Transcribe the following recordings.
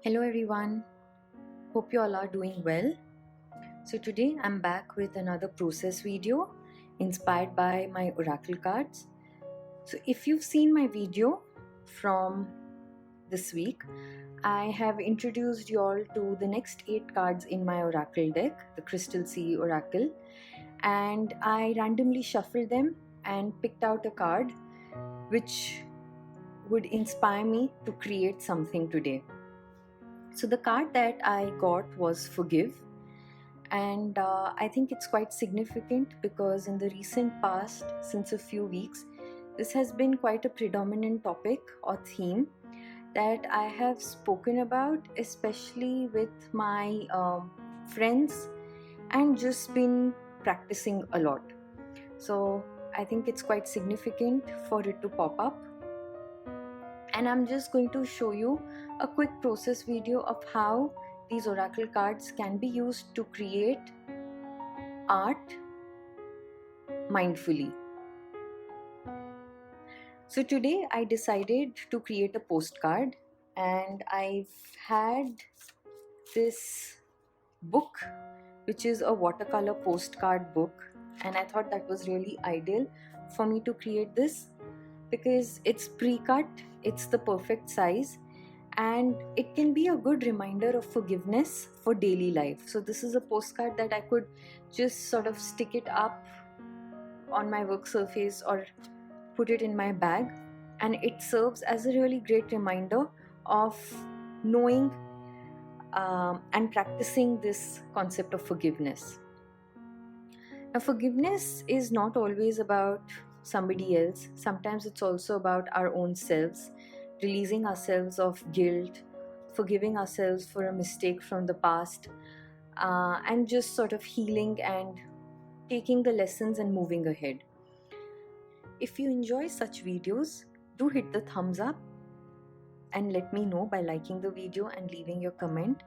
Hello everyone, hope you all are doing well. So today I'm back with another process video inspired by my oracle cards. So if you've seen my video from this week, I have introduced you all to the next 8 cards in my oracle deck, the Crystal Sea Oracle, and I randomly shuffled them and picked out a card which would inspire me to create something today. So the card that I got was Forgive, and I think it's quite significant because in the recent past, since a few weeks, this has been quite a predominant topic or theme that I have spoken about, especially with my friends, and just been practicing a lot. So I think it's quite significant for it to pop up. And I'm just going to show you a quick process video of how these oracle cards can be used to create art mindfully. So today I decided to create a postcard, and I've had this book which is a watercolor postcard book, and I thought that was really ideal for me to create this because it's pre-cut, it's the perfect size, and it can be a good reminder of forgiveness for daily life. So this is a postcard that I could just sort of stick it up on my work surface or put it in my bag, and it serves as a really great reminder of knowing and practicing this concept of forgiveness. Now, forgiveness is not always about somebody else. Sometimes it's also about our own selves, releasing ourselves of guilt, forgiving ourselves for a mistake from the past, and just sort of healing and taking the lessons and moving ahead. If you enjoy such videos, do hit the thumbs up and let me know by liking the video and leaving your comment.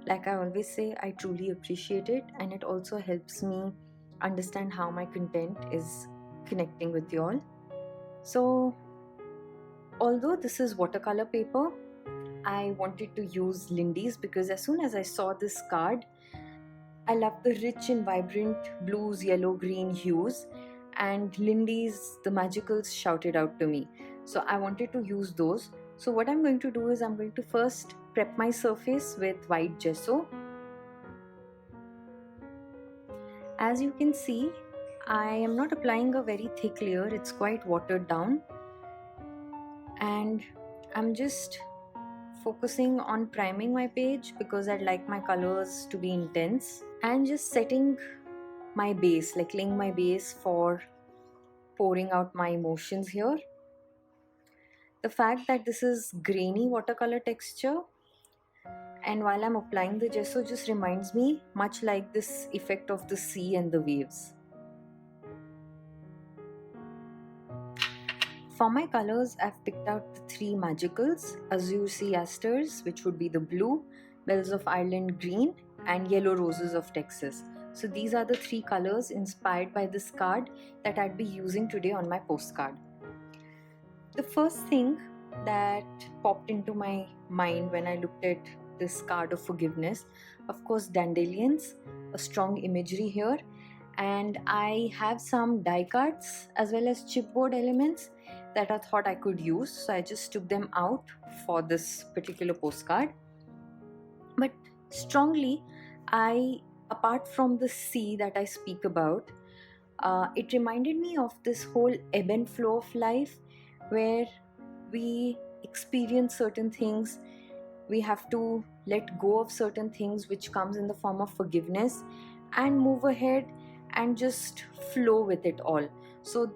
Like I always say, I truly appreciate it, and it also helps me understand how my content is connecting with you all. So although this is watercolor paper, I wanted to use Lindy's because as soon as I saw this card, I love the rich and vibrant blues, yellow, green hues, and Lindy's, the magicals, shouted out to me. So I wanted to use those. So what I'm going to do is I'm going to first prep my surface with white gesso. As you can see, I am not applying a very thick layer, it's quite watered down, and I'm just focusing on priming my page because I'd like my colors to be intense, and just setting my base, like laying my base for pouring out my emotions here. The fact that this is grainy watercolor texture, and while I'm applying the gesso, just reminds me much like this effect of the sea and the waves. For my colors, I've picked out the 3 magicals: azure sea asters, which would be the blue, bells of Ireland green, and yellow roses of Texas. So these are the 3 colors inspired by this card that I'd be using today on my postcard. The first thing that popped into my mind when I looked at this card of forgiveness, of course, dandelions, a strong imagery here, and I have some die cuts as well as chipboard elements that I thought I could use, so I just took them out for this particular postcard. But strongly, apart from the sea that I speak about, it reminded me of this whole ebb and flow of life where we experience certain things, we have to let go of certain things, which comes in the form of forgiveness, and move ahead and just flow with it all. So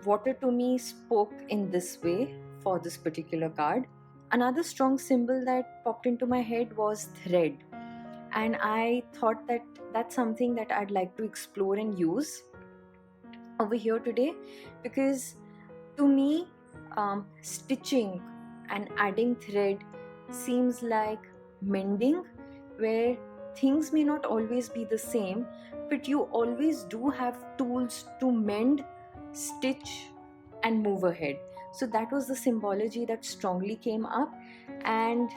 water to me spoke in this way for this particular card. Another strong symbol that popped into my head was thread, and I thought that that's something that I'd like to explore and use over here today, because to me, stitching and adding thread seems like mending, where things may not always be the same, but you always do have tools to mend, stitch, and move ahead. So that was the symbology that strongly came up, and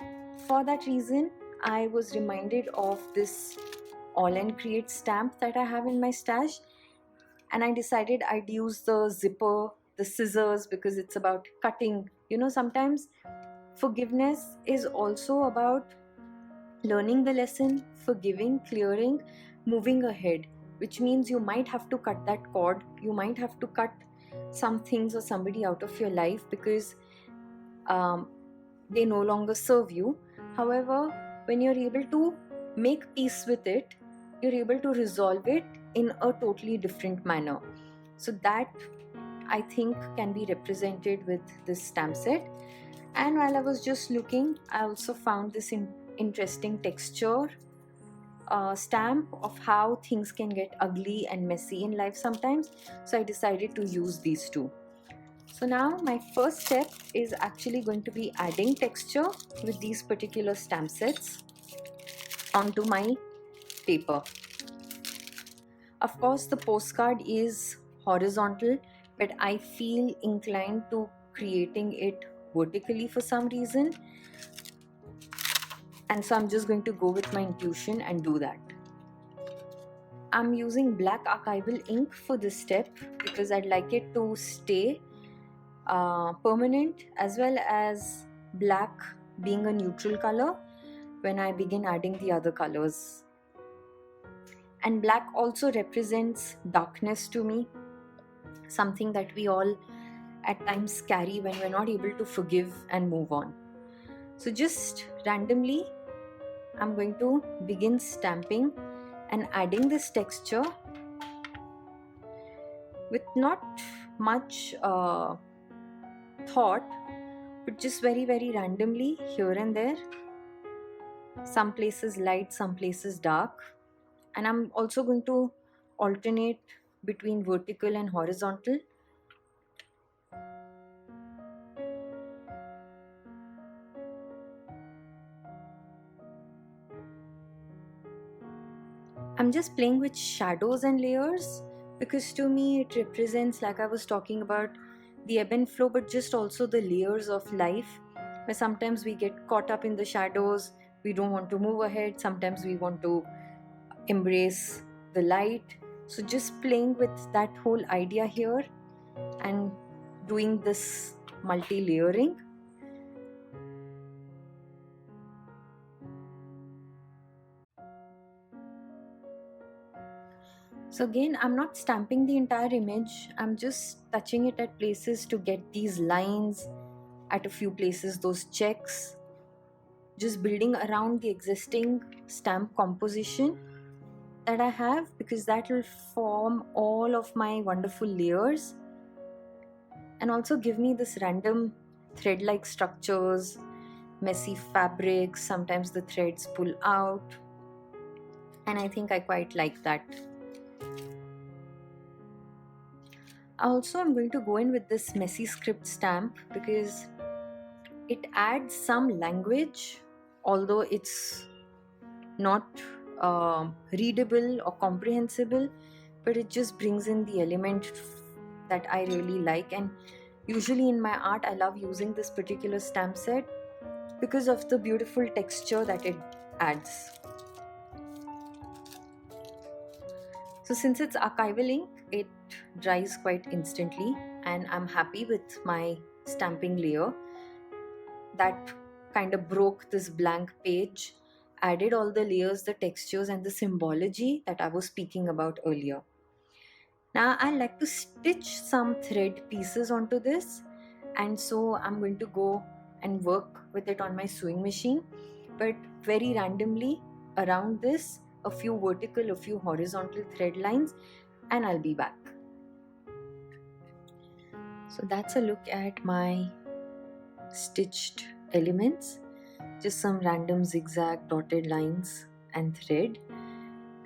for that reason, I was reminded of this Aall and Create stamp that I have in my stash, and I decided I'd use the zipper, the scissors, because it's about cutting. Sometimes forgiveness is also about learning the lesson, forgiving, clearing, moving ahead, which means you might have to cut that cord, you might have to cut some things or somebody out of your life because they no longer serve you. However, when you're able to make peace with it, you're able to resolve it in a totally different manner. So that, I think, can be represented with this stamp set. And while I was just looking, I also found this interesting texture stamp of how things can get ugly and messy in life sometimes. So I decided to use these two. So now my first step is actually going to be adding texture with these particular stamp sets onto my paper. Of course, the postcard is horizontal, but I feel inclined to creating it vertically for some reason. And so I'm just going to go with my intuition and do that. I'm using black archival ink for this step because I'd like it to stay permanent, as well as black being a neutral color when I begin adding the other colors. And black also represents darkness to me, something that we all at times carry when we're not able to forgive and move on. So just randomly, I'm going to begin stamping and adding this texture with not much thought, but just very, very randomly here and there. Some places light, some places dark. And I'm also going to alternate between vertical and horizontal. I'm just playing with shadows and layers because to me it represents, like I was talking about, the ebb and flow, but just also the layers of life, where sometimes we get caught up in the shadows, we don't want to move ahead, sometimes we want to embrace the light. So just playing with that whole idea here and doing this multi-layering. So again, I'm not stamping the entire image, I'm just touching it at places to get these lines, at a few places those checks, just building around the existing stamp composition that I have, because that will form all of my wonderful layers and also give me this random thread-like structures, messy fabrics, sometimes the threads pull out, and I think I quite like that. Also, I'm going to go in with this messy script stamp because it adds some language, although it's not readable or comprehensible, but it just brings in the element that I really like. And usually in my art, I love using this particular stamp set because of the beautiful texture that it adds. So since it's archival ink, it dries quite instantly, and I'm happy with my stamping layer that kind of broke this blank page, added all the layers, the textures, and the symbology that I was speaking about earlier. Now I like to stitch some thread pieces onto this, and so I'm going to go and work with it on my sewing machine, but very randomly around this, a few vertical, a few horizontal thread lines, and I'll be back. So that's a look at my stitched elements, just some random zigzag dotted lines and thread,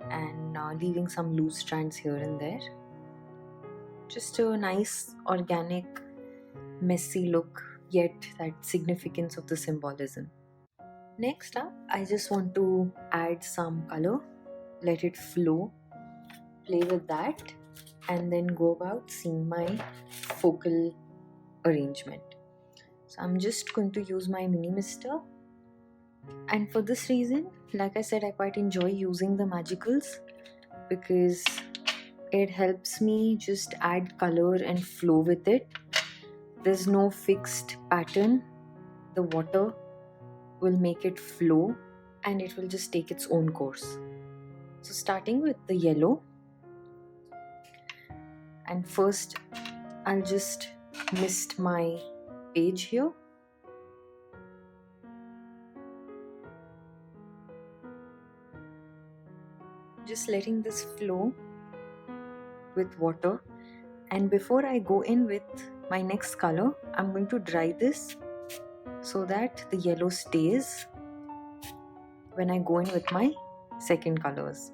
and leaving some loose strands here and there. Just a nice organic messy look, yet that significance of the symbolism. Next up, I just want to add some color, let it flow, play with that, and then go about seeing my focal arrangement. So I'm just going to use my mini mister And for this reason, like I said, I quite enjoy using the magicals because it helps me just add color and flow with it. There's no fixed pattern. The water will make it flow and it will just take its own course. So starting with the yellow, and first I'll just mist my page here. Just letting this flow with water, and before I go in with my next color, I'm going to dry this so that the yellow stays when I go in with my second colors.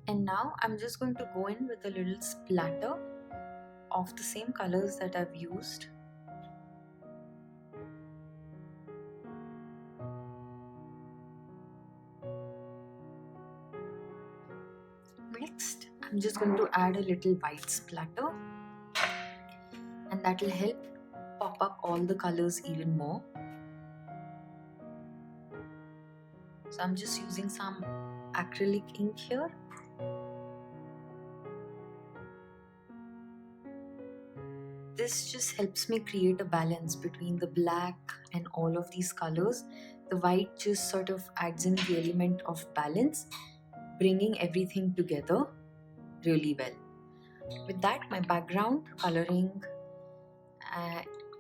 And now I'm just going to go in with a little splatter of the same colors that I've used. Next, I'm just going to add a little white splatter, and that will help pop up all the colors even more. So I'm just using some acrylic ink here. This just helps me create a balance between the black and all of these colors. The white just sort of adds in the element of balance, bringing everything together really well. With that, my background coloring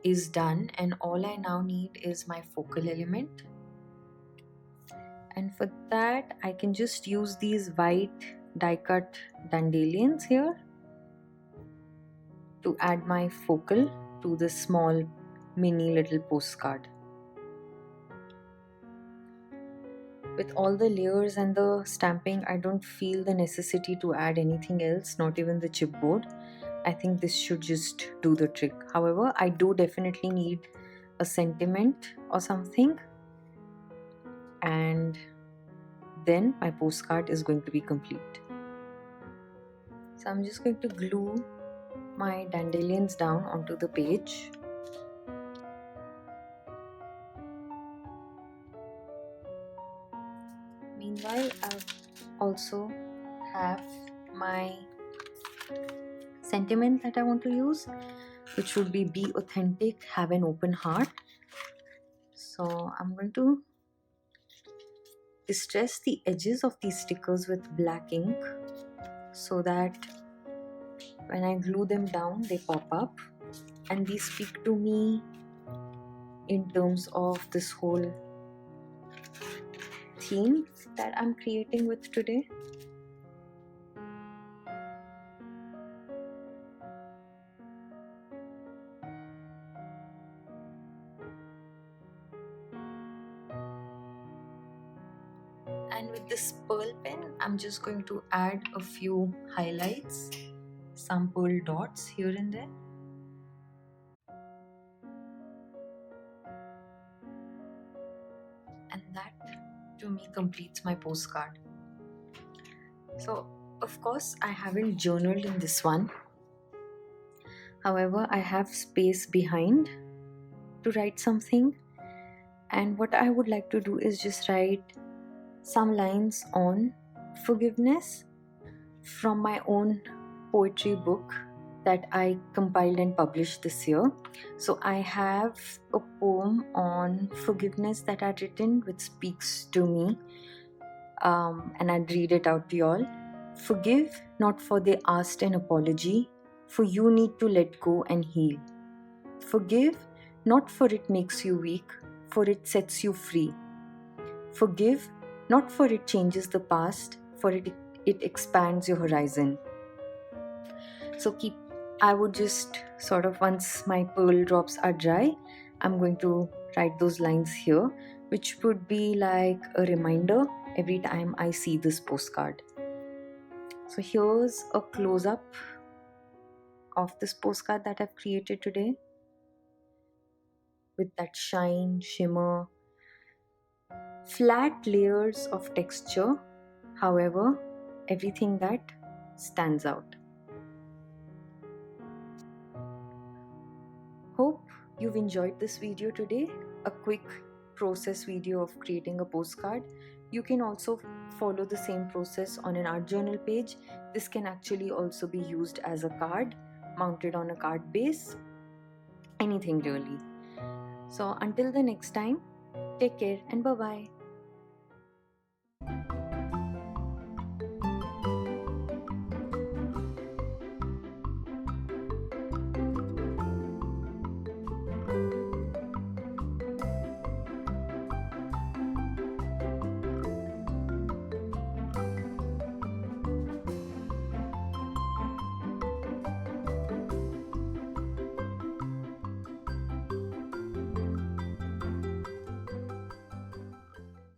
is done, and all I now need is my focal element. And for that, I can just use these white die cut dandelions here to add my focal to this small mini little postcard. With all the layers and the stamping, I don't feel the necessity to add anything else, not even the chipboard. I think this should just do the trick. However, I do definitely need a sentiment or something, and then my postcard is going to be complete. So I'm just going to glue my dandelions down onto the page. Meanwhile, I also have my sentiment that I want to use, which would be authentic, have an open heart. So I'm going to distress the edges of these stickers with black ink so that when I glue them down, they pop up, and these speak to me in terms of this whole theme that I'm creating with today. And with this pearl pen, I'm just going to add a few highlights, some pearl dots here and there. And that to me completes my postcard. So of course I haven't journaled in this one. However, I have space behind to write something, and what I would like to do is just write some lines on forgiveness from my own poetry book that I compiled and published this year. So I have a poem on forgiveness that I'd written, which speaks to me, and I'd read it out to y'all. Forgive not for they asked an apology, for you need to let go and heal. Forgive not for it makes you weak, for it sets you free. Forgive not for it changes the past, for it expands your horizon. So I would just sort of, once my pearl drops are dry, I'm going to write those lines here, which would be like a reminder every time I see this postcard. So here's a close-up of this postcard that I've created today, with that shine, shimmer, flat layers of texture, however, everything that stands out. Hope you've enjoyed this video today, a quick process video of creating a postcard. You can also follow the same process on an art journal page. This can actually also be used as a card, mounted on a card base, anything really. So until the next time, take care and bye-bye.